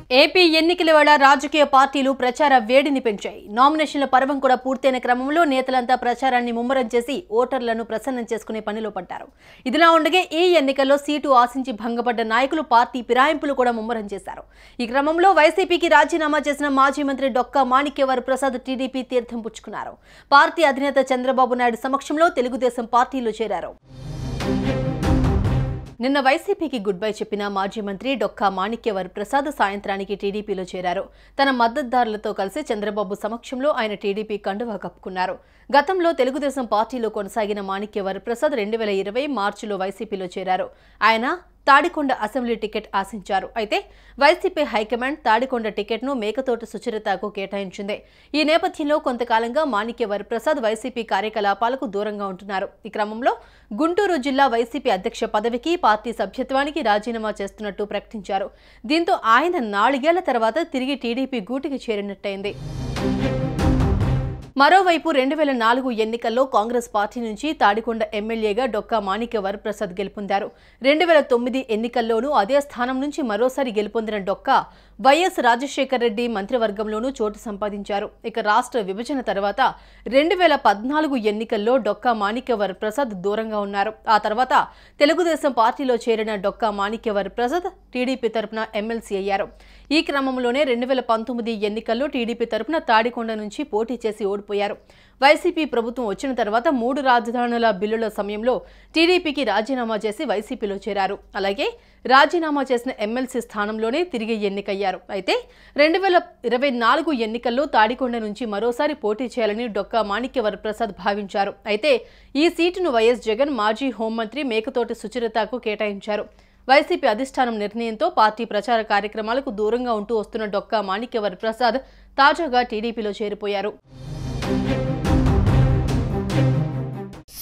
AP ఎన్నికల వేళ రాజకీయ పార్టీలు ప్రచార వేడిని పెంచాయి. నామినేషన్ల పర్వం కూడా పూర్తయిన క్రమంలో నేతలంతా ప్రచారాన్ని ముమ్మరం చేసి ఓటర్లను ప్రసన్నం చేసుకునే పనిలో పడ్డారు. ఇదిలా ఉండగా ఈ ఎన్నికల్లో సీటు ఆశించి భంగపడ్డ నాయకులు పార్టీ ఫిరాయింపులు కూడా ముమ్మరం చేశారు. ఈ క్రమంలో వైసీపీకి రాజీనామా చేసిన మాజీ మంత్రి డొక్కా మాణిక్యవరప్రసాద్ టీడీపీ తీర్థం పుచ్చుకున్నారు. పార్టీ అధినేత చంద్రబాబు నాయుడు సమక్షంలో తెలుగుదేశం పార్టీలో చేరారు. నిన్న వైసీపీకి గుడ్ బై చెప్పిన మాజీ మంత్రి డొక్కా మాణిక్యవరప్రసాద్ సాయంత్రానికి టీడీపీలో చేరారు. తన మద్దతుదారులతో కలిసి చంద్రబాబు సమక్షంలో ఆయన టీడీపీ కండువా కప్పుకున్నారు. గతంలో తెలుగుదేశం పార్టీలో కొనసాగిన మాణిక్యవరప్రసాద్ 2020 మార్చిలో వైసీపీలో చేరారు. ఆయన తాడికొండ అసెంబ్లీ టికెట్ ఆశించారు. అయితే వైసీపీ హైకమాండ్ తాడికొండ టికెట్ను మేకతోటి సుచరితకు కేటాయించింది. ఈ నేపథ్యంలో కొంతకాలంగా మాణిక్యవరప్రసాద్ వైసీపీ కార్యకలాపాలకు దూరంగా ఉంటున్నారు. ఈ క్రమంలో గుంటూరు జిల్లా వైసీపీ అధ్యక్ష పదవికి పార్టీ సభ్యత్వానికి రాజీనామా చేస్తున్నట్టు ప్రకటించారు. దీంతో ఆయన 4 ఏళ్ల తర్వాత తిరిగి టీడీపీ గూటికి చేరినట్టయింది. మరోవైపు 2004 ఎన్నికల్లో కాంగ్రెస్ పార్టీ నుంచి తాడికొండ ఎమ్మెల్యేగా డొక్కా మాణిక్యవరప్రసాద్ గెలుపొందారు. 2009 ఎన్నికల్లోనూ అదే స్థానం నుంచి మరోసారి గెలుపొందిన డొక్కా వైఎస్ రాజశేఖర్ రెడ్డి మంత్రివర్గంలోనూ చోటు సంపాదించారు. ఇక రాష్ట్ర విభజన తర్వాత 2014 ఎన్నికల్లో డొక్కా మాణిక్యవరప్రసాద్ దూరంగా ఉన్నారు. ఆ తర్వాత తెలుగుదేశం పార్టీలో చేరిన డొక్కా మాణిక్యవరప్రసాద్ టీడీపీ తరపున ఎమ్మెల్సీ అయ్యారు. ఈ క్రమంలోనే 2019 ఎన్నికల్లో టీడీపీ తరపున తాడికొండ నుంచి పోటీ చేసి ఓడిపోయారు. వైసీపీ ప్రభుత్వం వచ్చిన తర్వాత 3 రాజధానుల బిల్లుల సమయంలో టీడీపీకి రాజీనామా చేసి వైసీపీలో చేరారు. అలాగే రాజీనామా చేసిన ఎమ్మెల్సీ స్థానంలోనే తిరిగి ఎన్నికయ్యారు. అయితే 2024 ఎన్నికల్లో తాడికొండ నుంచి మరోసారి పోటీ చేయాలని డొక్కా మాణిక్యవరప్రసాద్ భావించారు. అయితే ఈ సీటును వైఎస్ జగన్ మాజీ హోంమంత్రి మేకతోటి సుచరితకు కేటాయించారు. వైసీపీ అధిష్టానం నిర్ణయంతో పార్టీ ప్రచార కార్యక్రమాలకు దూరంగా ఉంటూ వస్తున్న డొక్కా మాణిక్యవరప్రసాద్ తాజాగా టీడీపీలో చేరిపోయారు.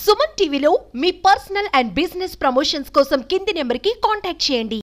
సుమన్ టీవీలో మీ పర్సనల్ అండ్ బిజినెస్ ప్రమోషన్స్ కోసం కింది నెంబర్కి కాంటాక్ట్ చేయండి.